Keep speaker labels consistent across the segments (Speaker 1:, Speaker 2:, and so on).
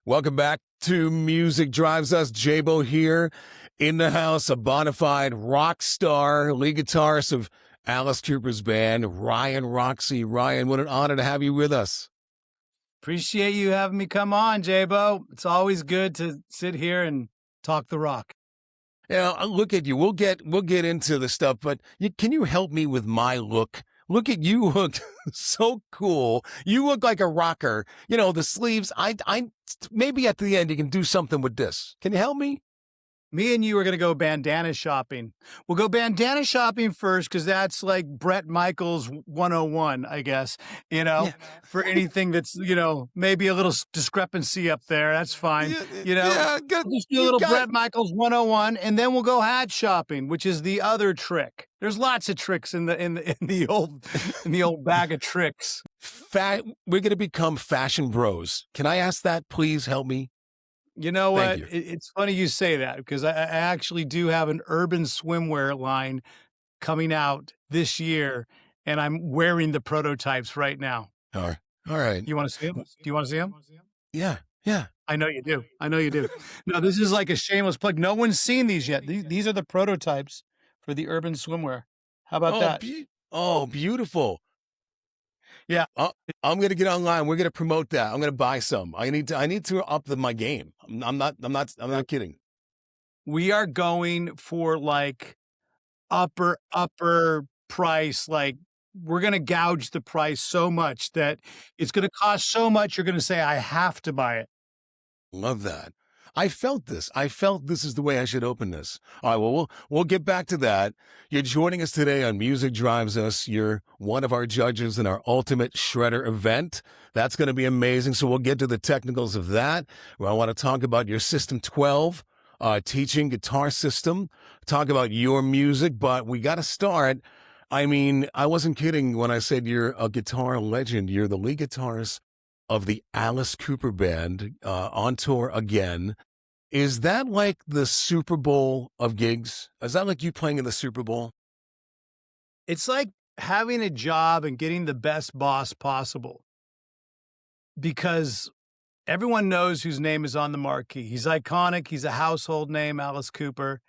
Speaker 1: Welcome back to Music Drives Us. J-Bo here in the house, a bona fide rock star, lead guitarist of Alice Cooper's band, Ryan Roxie. Ryan, what an honor to have you with us.
Speaker 2: Appreciate you having me come on, J-Bo. It's always good to sit here and talk the rock.
Speaker 1: Yeah, look at you. We'll get into the stuff, but can you help me with my look? Look at you, look so cool. You look like a rocker. You know, the sleeves. I maybe at the end you can do something with this. Can you help me?
Speaker 2: Me and you are going to go bandana shopping. We'll go bandana shopping first because that's like Bret Michaels 101, I guess, for anything that's, maybe a little discrepancy up there. That's fine. Just do a little Bret Michaels 101, and then we'll go hat shopping, which is the other trick. There's lots of tricks in the old bag of tricks.
Speaker 1: We're going to become fashion bros. Can I ask that? Please help me.
Speaker 2: You know what? It's funny you say that because I actually do have an urban swimwear line coming out this year, and I'm wearing the prototypes right now.
Speaker 1: All right.
Speaker 2: You want to see them? Do you want to see them?
Speaker 1: Yeah.
Speaker 2: I know you do. No, this is like a shameless plug. No one's seen these yet. These are the prototypes for the urban swimwear. How about that?
Speaker 1: Beautiful.
Speaker 2: Yeah,
Speaker 1: I'm gonna get online. We're gonna promote that. I'm gonna buy some. I need to up my game. I'm not kidding.
Speaker 2: We are going for like upper price. Like we're gonna gouge the price so much that it's gonna cost so much. You're gonna say I have to buy it.
Speaker 1: Love that. I felt this is the way I should open this. All right, well, we'll get back to that. You're joining us today on Music Drives Us. You're one of our judges in our Ultimate Shredder event. That's going to be amazing. So we'll get to the technicals of that. Well, I want to talk about your System 12 teaching guitar system, talk about your music, but we got to start. I mean, I wasn't kidding when I said you're a guitar legend. You're the lead guitarist of the Alice Cooper band, on tour again. Is that like the Super Bowl of gigs? Is that like you playing in the Super Bowl?
Speaker 2: It's like having a job and getting the best boss possible because everyone knows whose name is on the marquee. He's iconic. He's a household name, Alice Cooper.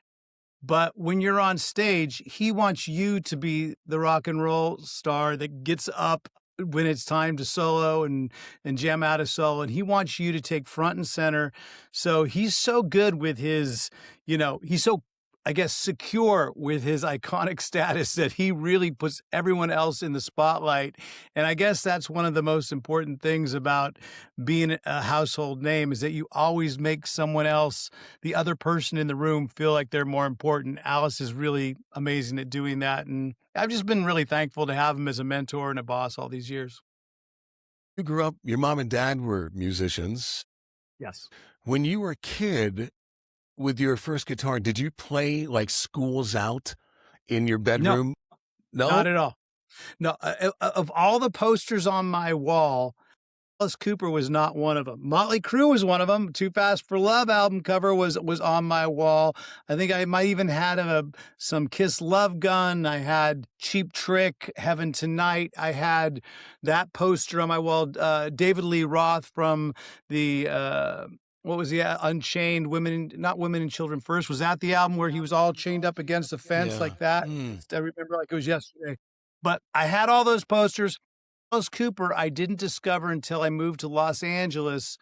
Speaker 2: But when you're on stage, he wants you to be the rock and roll star that gets up when it's time to solo and jam out a solo, and he wants you to take front and center. So he's so good with his, he's so, I guess, secure with his iconic status that he really puts everyone else in the spotlight. And I guess that's one of the most important things about being a household name is that you always make someone else, the other person in the room, feel like they're more important. Alice is really amazing at doing that. And I've just been really thankful to have him as a mentor and a boss all these years.
Speaker 1: You grew up, your mom and dad were musicians.
Speaker 2: Yes.
Speaker 1: When you were a kid, with your first guitar, did you play like Schools Out in your bedroom?
Speaker 2: No, not at all. No, of all the posters on my wall, Alice Cooper was not one of them. Motley Crue was one of them. Too Fast for Love album cover was on my wall. I think I might even had some Kiss Love Gun. I had Cheap Trick, Heaven Tonight. I had that poster on my wall. David Lee Roth from the what was the Unchained Not Women and Children First? Was that the album where he was all chained up against the fence like that? I remember like it was yesterday. But I had all those posters. Alice Cooper, I didn't discover until I moved to Los Angeles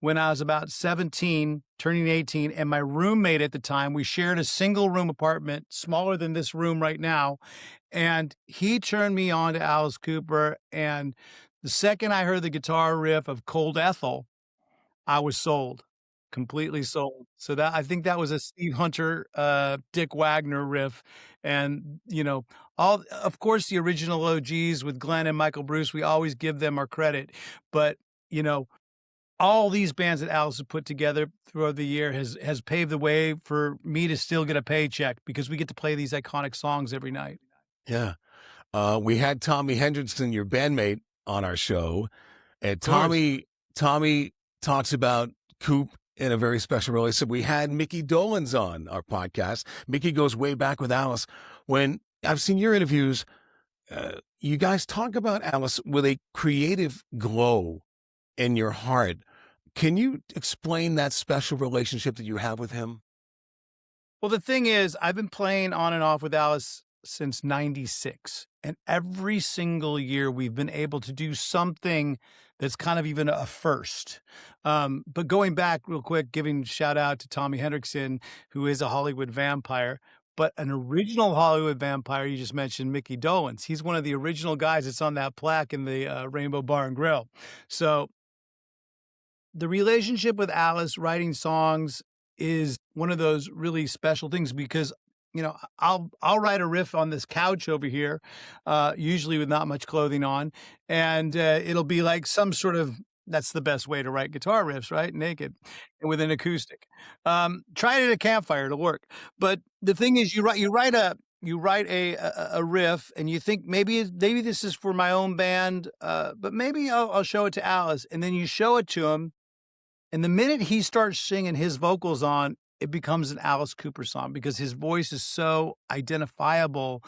Speaker 2: when I was about 17, turning 18. And my roommate at the time, we shared a single room apartment, smaller than this room right now. And he turned me on to Alice Cooper. And the second I heard the guitar riff of Cold Ethel, I was sold, completely sold. So I think that was a Steve Hunter, Dick Wagner riff. And, of course, the original OGs with Glenn and Michael Bruce, we always give them our credit. But, all these bands that Alice has put together throughout the year has paved the way for me to still get a paycheck because we get to play these iconic songs every night.
Speaker 1: Yeah. We had Tommy Hendrickson, your bandmate, on our show. And Tommy talks about Coop in a very special role. So we had Mickey Dolenz on our podcast. Mickey goes way back with Alice. When I've seen your interviews, you guys talk about Alice with a creative glow in your heart. Can you explain that special relationship that you have with him?
Speaker 2: Well, the thing is, I've been playing on and off with Alice since '96, and every single year we've been able to do something that's kind of even a first. But going back real quick, giving shout out to Tommy Hendrickson, who is a Hollywood vampire, but an original Hollywood vampire you just mentioned, Mickey Dolenz. He's one of the original guys that's on that plaque in the Rainbow Bar and Grill. So the relationship with Alice writing songs is one of those really special things because I'll write a riff on this couch over here, usually with not much clothing on, and it'll be like some sort of that's the best way to write guitar riffs, right? Naked and with an acoustic. Try it at a campfire; it'll work. But the thing is, you write a riff, and you think maybe this is for my own band, but maybe I'll show it to Alice, and then you show it to him, and the minute he starts singing his vocals on, it becomes an Alice Cooper song because his voice is so identifiable,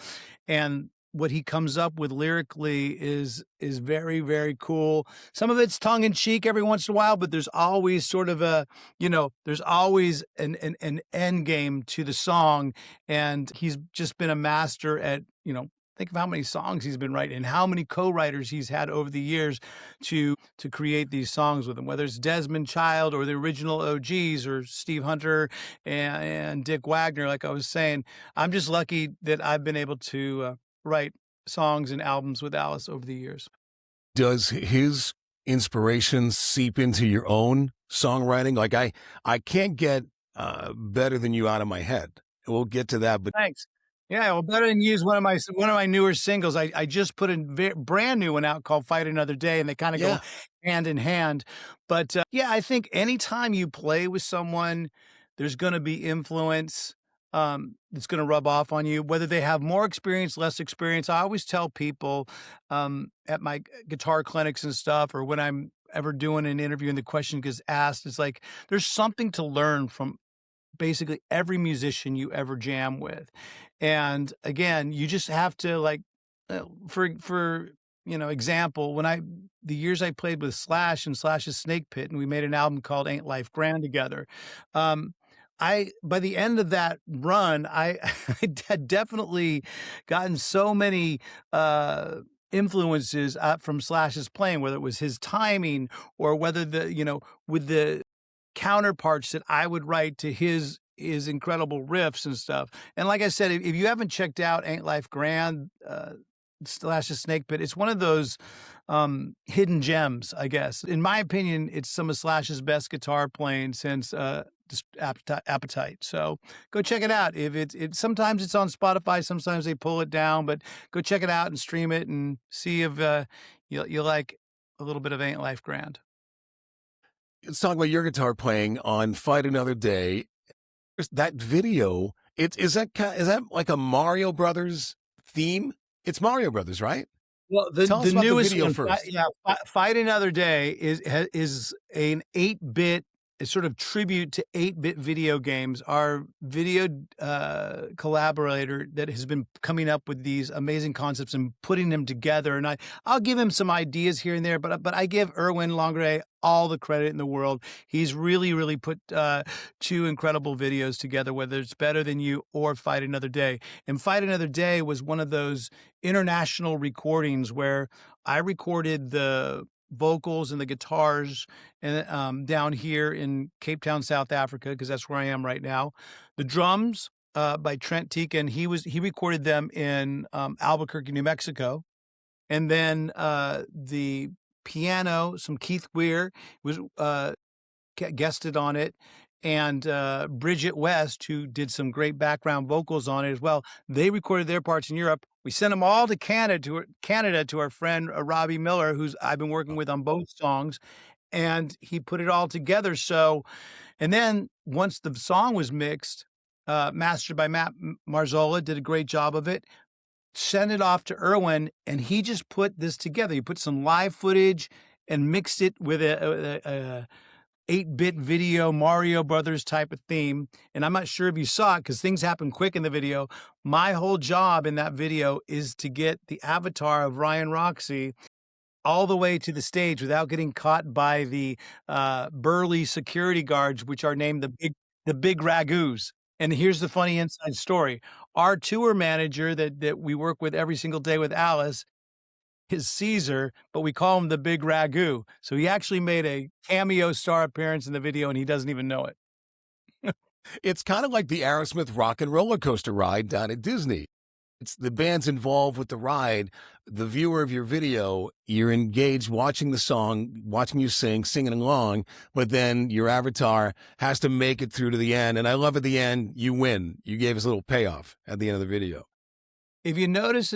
Speaker 2: and what he comes up with lyrically is very, very cool. Some of it's tongue in cheek every once in a while, but there's always sort of there's always an end game to the song, and he's just been a master at, think of how many songs he's been writing and how many co-writers he's had over the years to create these songs with him, whether it's Desmond Child or the original OGs or Steve Hunter and Dick Wagner. Like I was saying, I'm just lucky that I've been able to write songs and albums with Alice over the years.
Speaker 1: Does his inspiration seep into your own songwriting? Like I can't get better than you out of my head. We'll get to that, but
Speaker 2: Thanks. Yeah, well, Better Than You is one of my newer singles. I just put a brand new one out called Fight Another Day, and they kind of go hand in hand. But yeah, I think anytime you play with someone, there's going to be influence that's going to rub off on you, whether they have more experience, less experience. I always tell people at my guitar clinics and stuff, or when I'm ever doing an interview and the question gets asked, it's like there's something to learn from basically every musician you ever jam with. And again, you just have to for example, the years I played with Slash and Slash's Snake Pit, and we made an album called Ain't Life Grand together. By the end of that run, I had definitely gotten so many influences from Slash's playing, whether it was his timing or whether with the counterparts that I would write to his incredible riffs and stuff. And like I said, if you haven't checked out Ain't Life Grand, Slash's Snake Pit, it's one of those hidden gems, I guess. In my opinion, it's some of Slash's best guitar playing since Appetite. So go check it out. If sometimes it's on Spotify, sometimes they pull it down, but go check it out and stream it and see if you like a little bit of Ain't Life Grand.
Speaker 1: let's talk about your guitar playing on Fight Another Day. That video, is that like a Mario Brothers theme? It's Mario Brothers, right?
Speaker 2: Well,
Speaker 1: Tell us
Speaker 2: the
Speaker 1: about the
Speaker 2: newest
Speaker 1: video
Speaker 2: one,
Speaker 1: first.
Speaker 2: Fight Another Day is an 8-bit sort of tribute to 8-bit video games. Our video collaborator that has been coming up with these amazing concepts and putting them together, and I'll give him some ideas here and there, but I give Erwin Longray all the credit in the world. He's really, really put two incredible videos together, whether it's Better Than You or Fight Another Day. And Fight Another Day was one of those international recordings where I recorded the vocals and the guitars and down here in Cape Town, South Africa, because that's where I am right now. The drums by Trent Tican, he recorded them in Albuquerque, New Mexico. And then the piano, some Keith Weir was guested on it, and Bridget West, who did some great background vocals on it as well. They recorded their parts in Europe. We sent them all to Canada to our friend Robbie Miller, who's I've been working with on both songs, and he put it all together. So, and then once the song was mixed, mastered by Matt Marzola, did a great job of it. Sent it off to Erwin, and he just put this together. He put some live footage and mixed it with a 8-bit video Mario Brothers type of theme. And I'm not sure if you saw it because things happen quick in the video. My whole job in that video is to get the avatar of Ryan Roxie all the way to the stage without getting caught by the burly security guards, which are named the big ragoos. And here's the funny inside story: our tour manager that we work with every single day with Alice is Caesar, but we call him the big ragu. So he actually made a cameo star appearance in the video, and he doesn't even know it.
Speaker 1: It's kind of like the Aerosmith Rock and Roller Coaster ride down at Disney. It's the band's involved with the ride. The viewer of your video, you're engaged watching the song, watching you sing, singing along, but then your avatar has to make it through to the end. And I love at the end, you win. You gave us a little payoff at the end of the video.
Speaker 2: If you notice,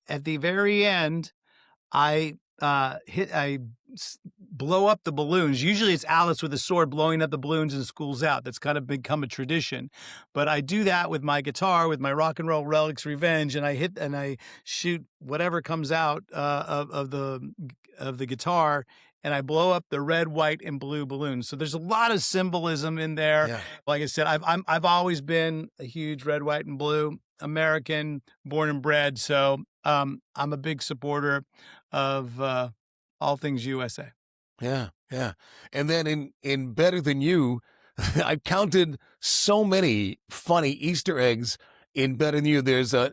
Speaker 2: at the very end, I blow up the balloons. Usually it's Alice with a sword blowing up the balloons and School's Out. That's kind of become a tradition. But I do that with my guitar, with my Rock and Roll Relics Revenge, and I shoot whatever comes out of the guitar, and I blow up the red, white, and blue balloons. So there's a lot of symbolism in there.
Speaker 1: Yeah.
Speaker 2: Like I said, I've always been a huge red, white, and blue American, born and bred. So I'm a big supporter of all things USA.
Speaker 1: Yeah, yeah. And then in Better Than You, I've counted so many funny Easter eggs in Better Than You. There's a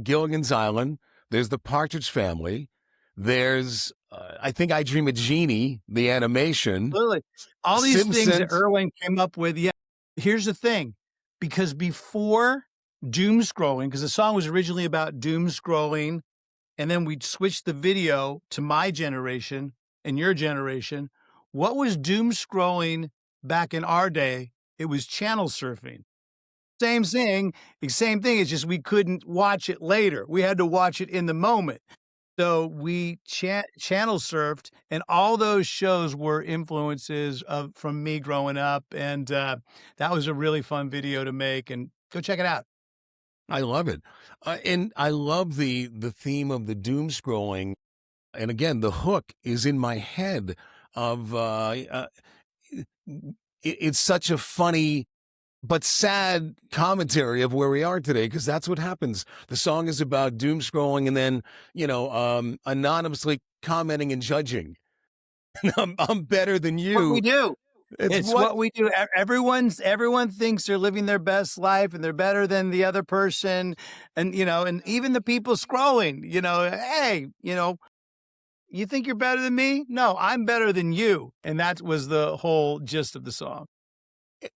Speaker 1: Gilligan's Island. There's the Partridge Family. There's, I think I Dream of Jeannie, the animation.
Speaker 2: Literally, all these things that
Speaker 1: Simpsons.
Speaker 2: Irwin came up with. Yeah, here's the thing, because before doom scrolling, because the song was originally about doom scrolling, and then we switched the video to my generation and your generation. What was doom scrolling back in our day? It was channel surfing. Same thing. It's just we couldn't watch it later. We had to watch it in the moment. So we channel surfed, and all those shows were influences from me growing up. And that was a really fun video to make, and go check it out.
Speaker 1: I love it. And I love the theme of the doom scrolling. And again, the hook is in my head of it's such a funny but sad commentary of where we are today, because that's what happens. The song is about doom scrolling and then, anonymously commenting and judging. I'm better than you.
Speaker 2: What we do. It's what we do. Everyone thinks they're living their best life and they're better than the other person. And, and even the people scrolling, hey, you think you're better than me? No, I'm better than you. And that was the whole gist of the song.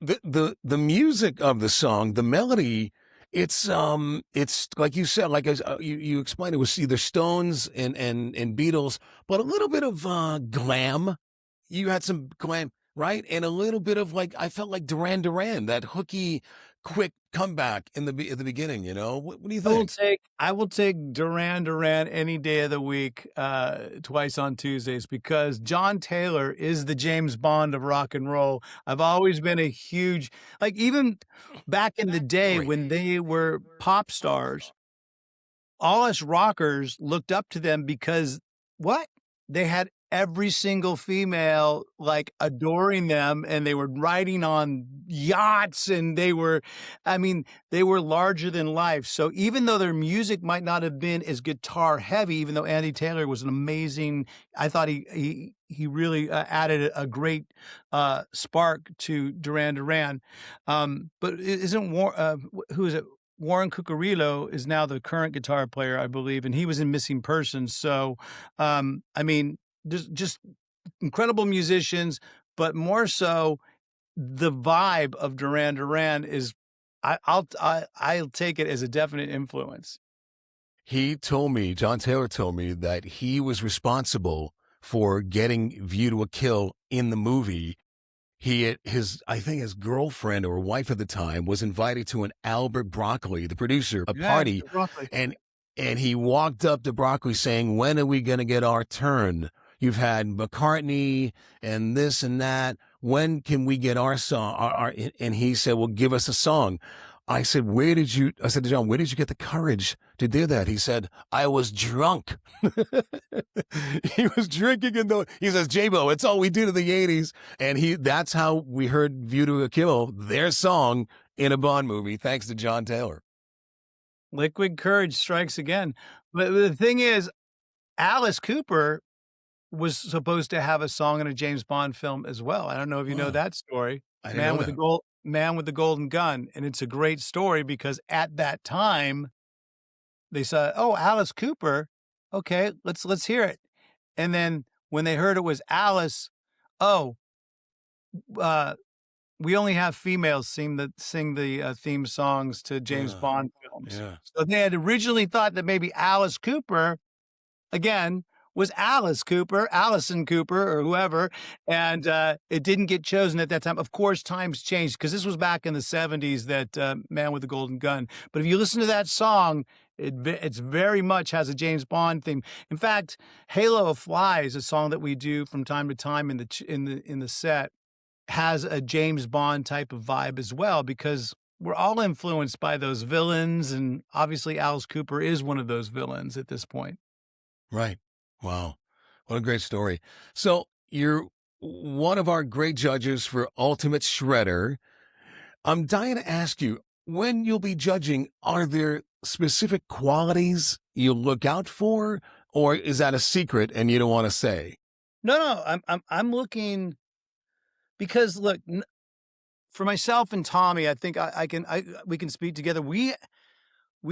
Speaker 1: The music of the song, the melody, it's like you said, like you explained, it was either Stones and Beatles, but a little bit of glam. You had some glam, right? And a little bit of, like, I felt like Duran Duran, that hooky, quick comeback at the beginning. What do you think?
Speaker 2: I will take Duran Duran any day of the week, twice on Tuesdays, because John Taylor is the James Bond of rock and roll. I've always been a huge, like, even back in the day when they were pop stars, all us rockers looked up to them because they had every single female like adoring them, and they were riding on yachts, and they were larger than life. So even though their music might not have been as guitar heavy, even though Andy Taylor was an amazing, I thought he really added a great spark to Duran Duran. But isn't who is it? Warren Cucurullo is now the current guitar player, I believe, and he was in Missing Persons. So, just incredible musicians, but more so the vibe of Duran Duran is, I'll take it as a definite influence.
Speaker 1: John Taylor told me that he was responsible for getting View to a Kill in the movie. I think his girlfriend or wife at the time was invited to an Albert Broccoli, the producer, a party. And he walked up to Broccoli saying, "When are we going to get our turn? You've had McCartney and this and that. When can we get our song?" And he said, "Well, give us a song." I said, I said to John, "Where did you get the courage to do that?" He said, "I was drunk." He was drinking he says, "J-Bo, it's all we did in the 80s. And that's how we heard View to a Kill, their song, in a Bond movie, thanks to John Taylor.
Speaker 2: Liquid courage strikes again. But the thing is, Alice Cooper was supposed to have a song in a James Bond film as well. I don't know if you know
Speaker 1: Wow,
Speaker 2: that story.
Speaker 1: I didn't know that.
Speaker 2: Man with the Golden Gun, and it's a great story because at that time, they said, "Oh, Alice Cooper. Okay, let's hear it." And then when they heard it was Alice, "Oh, uh, we only have females sing the theme songs to James
Speaker 1: Uh,
Speaker 2: Bond films."
Speaker 1: yeah,
Speaker 2: So they had originally thought that maybe Alice Cooper, again, was Alice Cooper, Allison Cooper, or whoever, and, it didn't get chosen at that time. Of course, times changed because this was back in the '70s that, Man with the Golden Gun, but if you listen to that song, it's very much has a James Bond theme. In fact, "Halo of Flies," a song that we do from time to time in the set, has a James Bond type of vibe as well because we're all influenced by those villains, and obviously Alice Cooper is one of those villains at this point.
Speaker 1: right. Wow, what a great story. So you're one of our great judges for Ultimate Shredder. I'm dying to ask you, when you'll be judging, are there specific qualities you look out for, or is that a secret and you don't want to say?
Speaker 2: No, I'm looking because look, for myself and Tommy, I think we can speak together. We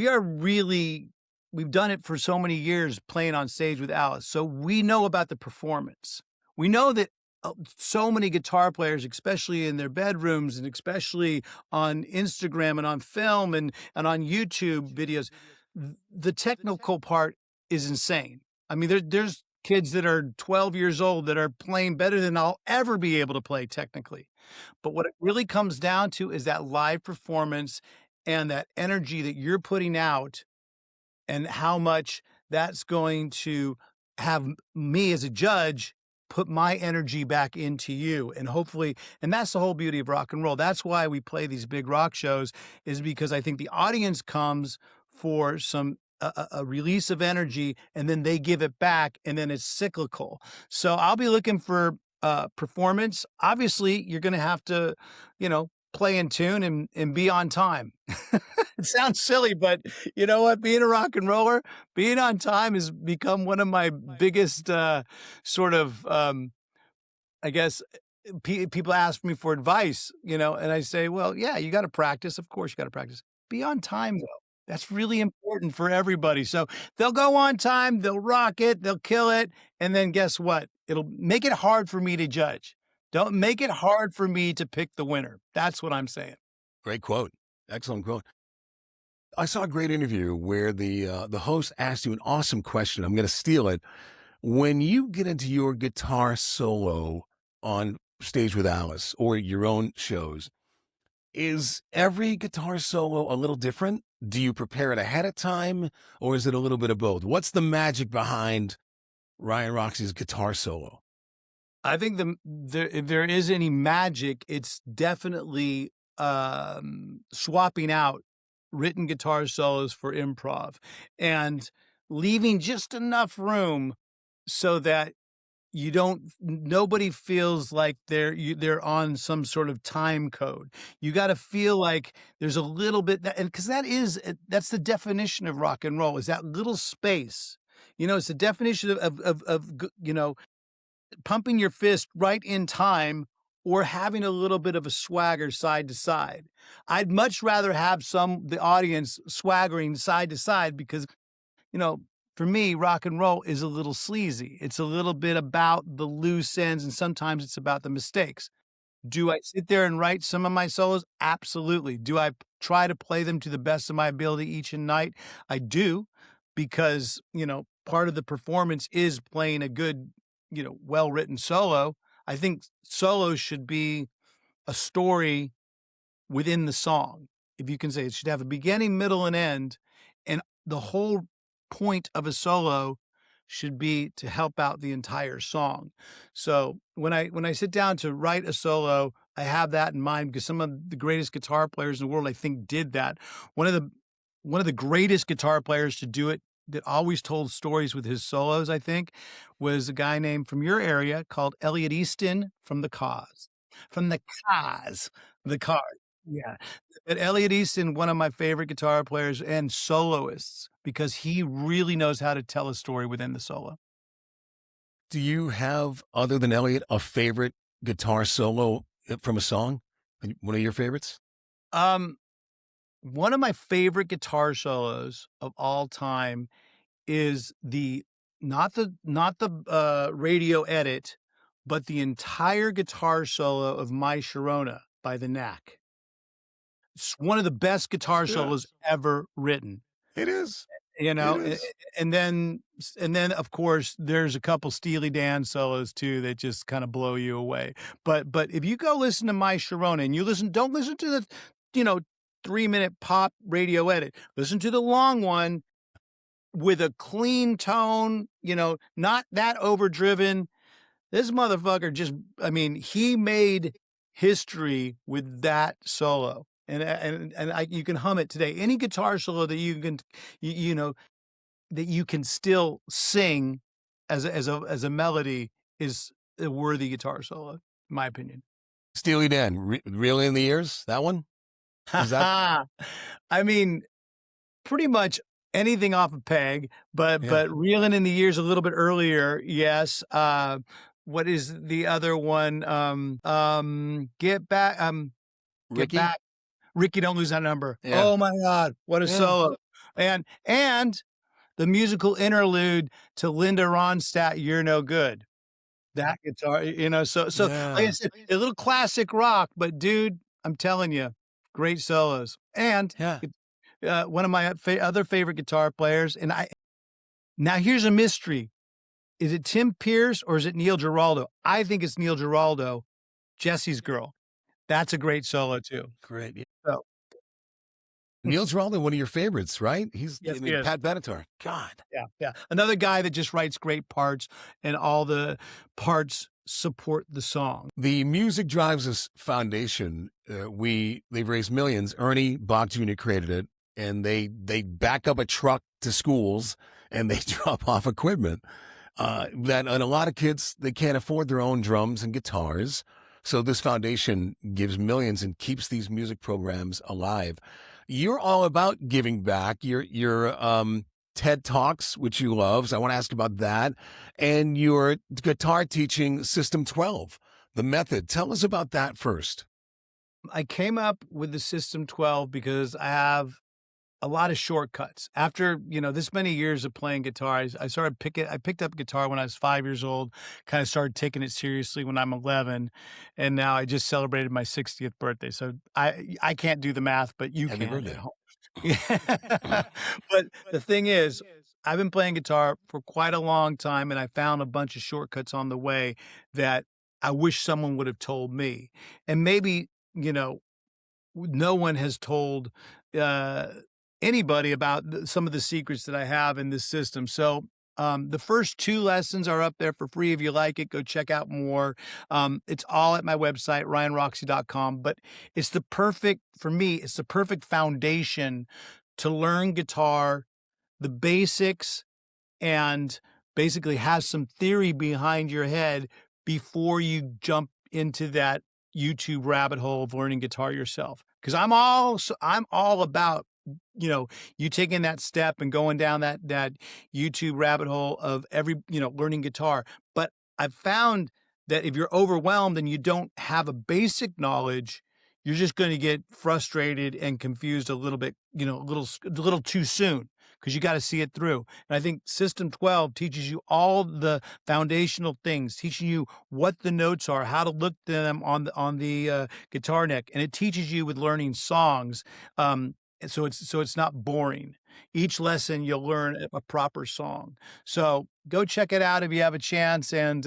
Speaker 2: are really we've done it for so many years playing on stage with Alice, so we know about the performance. We know that so many guitar players, especially in their bedrooms and especially on Instagram and on film and on YouTube videos, the technical part is insane. I mean, there's kids that are 12 years old that are playing better than I'll ever be able to play technically. But what it really comes down to is that live performance and that energy that you're putting out and how much that's going to have me as a judge put my energy back into you. And hopefully, and that's the whole beauty of rock and roll. That's why we play these big rock shows, is because I think the audience comes for a release of energy and then they give it back and then it's cyclical. So I'll be looking for performance. Obviously, you're going to have to, play in tune and be on time. It sounds silly, but you know what? Being a rock and roller, being on time has become one of my biggest sort of, I guess, people ask me for advice, and I say, well, yeah, you got to practice. Of course, you got to practice. Be on time, though. That's really important for everybody. So they'll go on time, they'll rock it, they'll kill it. And then guess what? It'll make it hard for me to judge. Don't make it hard for me to pick the winner. That's what I'm saying.
Speaker 1: Great quote. Excellent quote. I saw a great interview where the host asked you an awesome question. I'm going to steal it. When you get into your guitar solo on stage with Alice or your own shows, is every guitar solo a little different? Do you prepare it ahead of time, or is it a little bit of both? What's the magic behind Ryan Roxie's guitar solo?
Speaker 2: I think if there is any magic, it's definitely swapping out written guitar solos for improv and leaving just enough room so that nobody feels like they're on some sort of time code. You got to feel like there's a little bit and because that's the definition of rock and roll, is that little space. It's the definition of pumping your fist right in time or having a little bit of a swagger side to side. I'd much rather have the audience swaggering side to side because, for me, rock and roll is a little sleazy. It's a little bit about the loose ends and sometimes it's about the mistakes. Do I sit there and write some of my solos? Absolutely. Do I try to play them to the best of my ability each and night? I do, because, part of the performance is playing a good, well-written solo. I think solos should be a story within the song. If you can say it should have a beginning, middle, and end. And the whole point of a solo should be to help out the entire song. So when I sit down to write a solo, I have that in mind because some of the greatest guitar players in the world, I think, did that. One of the greatest guitar players to do it, that always told stories with his solos, I think, was a guy named from your area called Elliot Easton from the Cars. From the Cars. The Cars. Yeah. But Elliot Easton, one of my favorite guitar players and soloists, because he really knows how to tell a story within the solo.
Speaker 1: Do you have, other than Elliot, a favorite guitar solo from a song? One of your favorites?
Speaker 2: Um, One of my favorite guitar solos of all time is not the radio edit, but the entire guitar solo of My Sharona by the Knack. It's one of the best guitar solos
Speaker 1: Yes.
Speaker 2: ever written.
Speaker 1: It is.
Speaker 2: You
Speaker 1: It
Speaker 2: know,
Speaker 1: is.
Speaker 2: and then, of course, there's a couple Steely Dan solos too that just kinda blow you away. But if you go listen to My Sharona and don't listen to the, you know, 3-minute pop radio edit. Listen to the long one with a clean tone, not that overdriven. This motherfucker I mean, he made history with that solo. You can hum it today. Any guitar solo that you know, that you can still sing as a melody is a worthy guitar solo, in my opinion.
Speaker 1: Steely Dan, Real in the Ears, that one? Is that
Speaker 2: I mean, pretty much anything off of Peg, but
Speaker 1: yeah.
Speaker 2: Reeling in the Years a little bit earlier, yes. What is the other one? Get Back, Get
Speaker 1: Ricky?
Speaker 2: Back. Ricky, Don't Lose That Number.
Speaker 1: Yeah.
Speaker 2: Oh my God, what a
Speaker 1: Yeah.
Speaker 2: solo. And the musical interlude to Linda Ronstadt, You're No Good. That guitar, so like I
Speaker 1: Yeah.
Speaker 2: said, a little classic rock, but dude, I'm telling you, great solos. And
Speaker 1: Yeah.
Speaker 2: one of my other favorite guitar players, now here's a mystery. Is it Tim Pierce or is it Neil Giraldo? I think it's Neil Giraldo, Jesse's Girl. That's a great solo too.
Speaker 1: Great. Yeah.
Speaker 2: So,
Speaker 1: Neil Giraldo, one of your favorites, right?
Speaker 2: yes, he is.
Speaker 1: Pat Benatar. God.
Speaker 2: Yeah, yeah. Another guy that just writes great parts and all the parts support the song.
Speaker 1: The Music Drives Us Foundation, they've raised millions. Ernie Bach Jr. created it, and they back up a truck to schools and they drop off equipment. And a lot of kids, they can't afford their own drums and guitars. So this foundation gives millions and keeps these music programs alive. You're all about giving back. Your TED Talks, which you love. So I want to ask about that. And your guitar teaching System 12, the method. Tell us about that first.
Speaker 2: I came up with the System 12 because I have a lot of shortcuts. After, this many years of playing guitar, I picked up guitar when I was 5 years old, kind of started taking it seriously when I'm 11, and now I just celebrated my 60th birthday. So I can't do the math, but you
Speaker 1: Happy
Speaker 2: can
Speaker 1: birthday.
Speaker 2: at home. But the thing is, I've been playing guitar for quite a long time, and I found a bunch of shortcuts on the way that I wish someone would have told me. And maybe, no one has told anybody about some of the secrets that I have in this system. So the first 2 lessons are up there for free. If you like it, go check out more. It's all at my website, ryanroxie.com. But for me, it's the perfect foundation to learn guitar, the basics, and basically have some theory behind your head before you jump into that YouTube rabbit hole of learning guitar yourself. Because I'm all about, you taking that step and going down that YouTube rabbit hole of learning guitar. But I've found that if you're overwhelmed and you don't have a basic knowledge, you're just going to get frustrated and confused a little bit, a little too soon, because you got to see it through. And I think System 12 teaches you all the foundational things, teaching you what the notes are, how to look at them on the guitar neck, and it teaches you with learning songs. So it's not boring. Each lesson you'll learn a proper song. So go check it out if you have a chance. And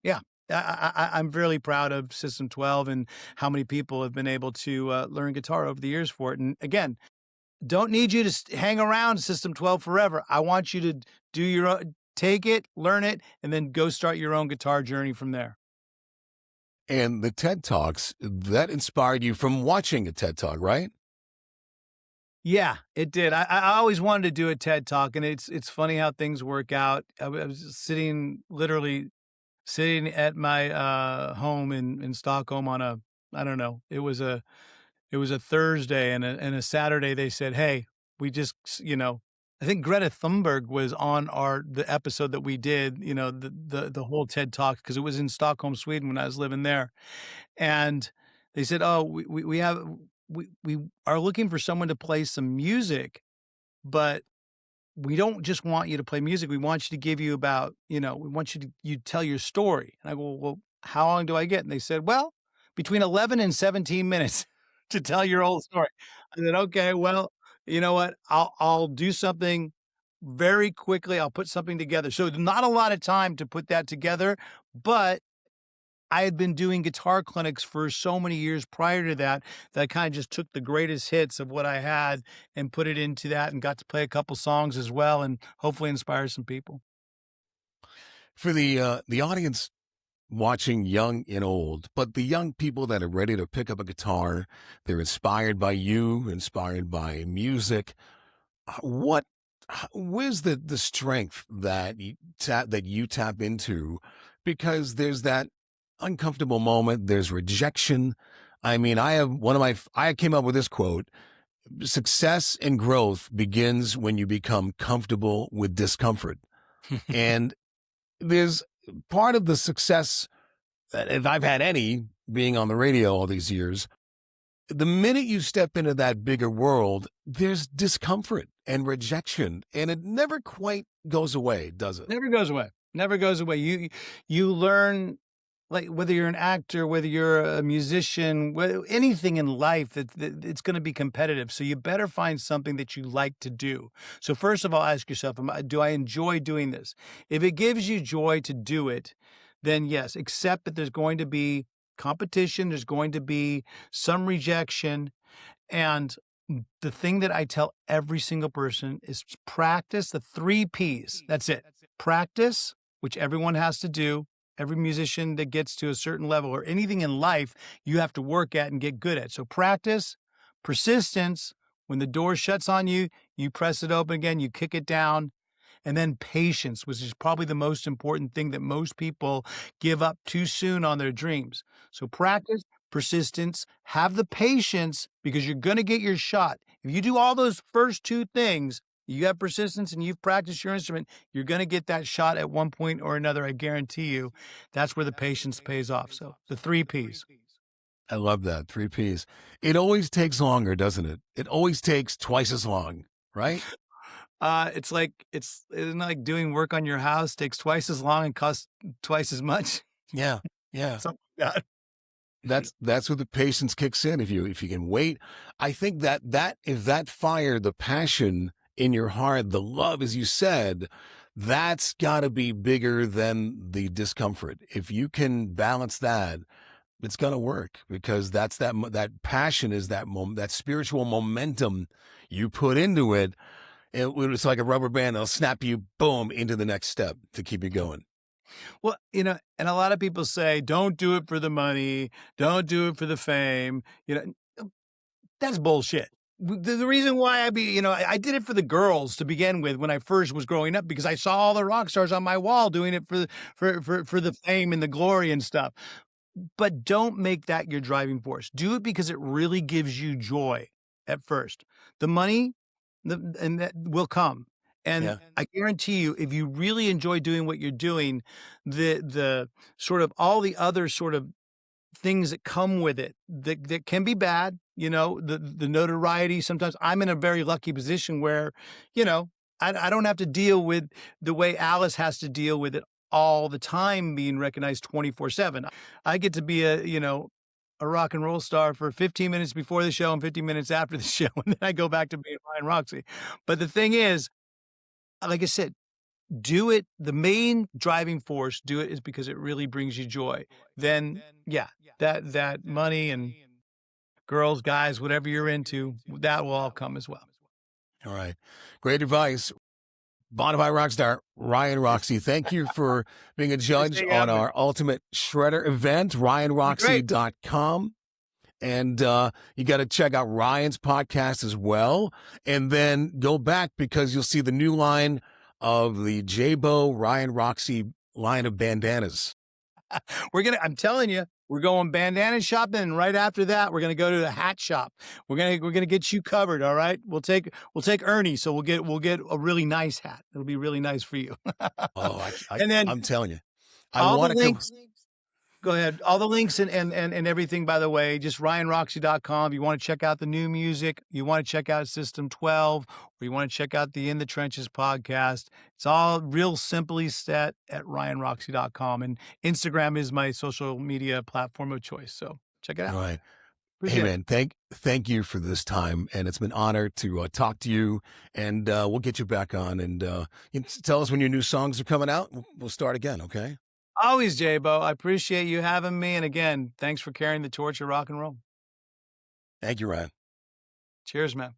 Speaker 2: yeah, I'm really proud of System 12 and how many people have been able to learn guitar over the years for it. And again, don't need you to hang around System 12 forever. I want you to do your own, take it, learn it, and then go start your own guitar journey from there.
Speaker 1: And the TED Talks, that inspired you from watching a TED Talk, right?
Speaker 2: Yeah, it did. I always wanted to do a TED Talk, and it's funny how things work out. I was literally sitting at my home in Stockholm on I don't know, it was a Thursday, and a Saturday they said, "Hey, we just, I think Greta Thunberg was on the episode that we did, the whole TED Talk, because it was in Stockholm, Sweden when I was living there. And they said, "Oh, we are looking for someone to play some music, but we don't just want you to play music. We want you to give you about, we want you tell your story." And I go, "Well, how long do I get?" And they said, "Well, between 11 and 17 minutes to tell your whole story." I said, "Okay, well, you know what? I'll do something very quickly. I'll put something together." So not a lot of time to put that together, but I had been doing guitar clinics for so many years prior to that, that I kind of just took the greatest hits of what I had and put it into that, and got to play a couple songs as well, and hopefully inspire some people.
Speaker 1: For the audience watching, young and old, but the young people that are ready to pick up a guitar, they're inspired by you, inspired by music. What where's the strength that you tap into? Because there's that uncomfortable moment, there's rejection. I mean, I came up with this quote: success and growth begins when you become comfortable with discomfort. And there's part of the success, if I've had any, being on the radio all these years, the minute you step into that bigger world, there's discomfort and rejection, and it never quite goes away, does it?
Speaker 2: Never goes away. Never goes away. You learn, like, whether you're an actor, whether you're a musician, anything in life, that it's going to be competitive. So you better find something that you like to do. So first of all, ask yourself, do I enjoy doing this? If it gives you joy to do it, then yes, accept that there's going to be competition. There's going to be some rejection. And the thing that I tell every single person is practice the 3 Ps. That's it. Practice, which everyone has to do. Every musician that gets to a certain level, or anything in life, you have to work at and get good at. So practice, persistence. When the door shuts on you, you press it open again, you kick it down. And then patience, which is probably the most important thing that most people give up too soon on their dreams. So practice, persistence, have the patience, because you're going to get your shot. If you do all those first 2 things, you have persistence and you've practiced your instrument, you're going to get that shot at one point or another. I guarantee you. That's where the patience pays off. So the 3 Ps.
Speaker 1: I love that. 3 Ps. It always takes longer, doesn't it? It always takes twice as long, right?
Speaker 2: Isn't it like doing work on your house takes twice as long and costs twice as much?
Speaker 1: Yeah. Yeah.
Speaker 2: Something like that.
Speaker 1: That's where the patience kicks in. If you can wait, I think that if that fire, the passion in your heart, the love, as you said, that's got to be bigger than the discomfort. If you can balance that, it's going to work, because that passion is that spiritual momentum you put into it. It's like a rubber band. It'll snap you, boom, into the next step to keep you going.
Speaker 2: Well, and a lot of people say, don't do it for the money, don't do it for the fame. That's bullshit. The reason why I did it for the girls to begin with when I first was growing up, because I saw all the rock stars on my wall doing it for the fame and the glory and stuff. But don't make that your driving force. Do it because it really gives you joy at first. The money, and that will come. And
Speaker 1: Yeah.
Speaker 2: I guarantee you, if you really enjoy doing what you're doing, the sort of all the other sort of things that come with it that can be bad, the notoriety. Sometimes I'm in a very lucky position where, I don't have to deal with the way Alice has to deal with it all the time, being recognized 24/7. I get to be a rock and roll star for 15 minutes before the show and 15 minutes after the show, and then I go back to being Ryan Roxie. But the thing is, like I said, do it. The main driving force, do it, is because it really brings you joy. Then, yeah, that money and girls, guys, whatever you're into, that will all come as well.
Speaker 1: All right. Great advice. Bonafide Rockstar, Ryan Roxie, thank you for being a judge on our Ultimate Shredder event, ryanroxie.com. And you got to check out Ryan's podcast as well. And then go back, because you'll see the new line of the J-Bo Ryan Roxie line of bandanas.
Speaker 2: I'm telling you, We're going bandana shopping, and right after that, we're gonna go to the hat shop. We're gonna get you covered, all right? We'll take Ernie, so we'll get a really nice hat. It'll be really nice for you.
Speaker 1: Oh,
Speaker 2: And then
Speaker 1: I'm telling you, I
Speaker 2: all the
Speaker 1: want to come.
Speaker 2: links go ahead. All the links and everything, by the way, just ryanroxie.com. If you want to check out the new music, you want to check out System 12, or you want to check out the In the Trenches podcast, it's all real simply set at ryanroxie.com. And Instagram is my social media platform of choice. So check it
Speaker 1: All
Speaker 2: out.
Speaker 1: right. Hey
Speaker 2: Appreciate it.
Speaker 1: man, thank you for this time, and it's been an honor to talk to you. And we'll get you back on, and you tell us when your new songs are coming out. We'll start again, okay?
Speaker 2: Always, J-Bo. I appreciate you having me. And again, thanks for carrying the torch of rock and roll.
Speaker 1: Thank you, Ryan.
Speaker 2: Cheers, man.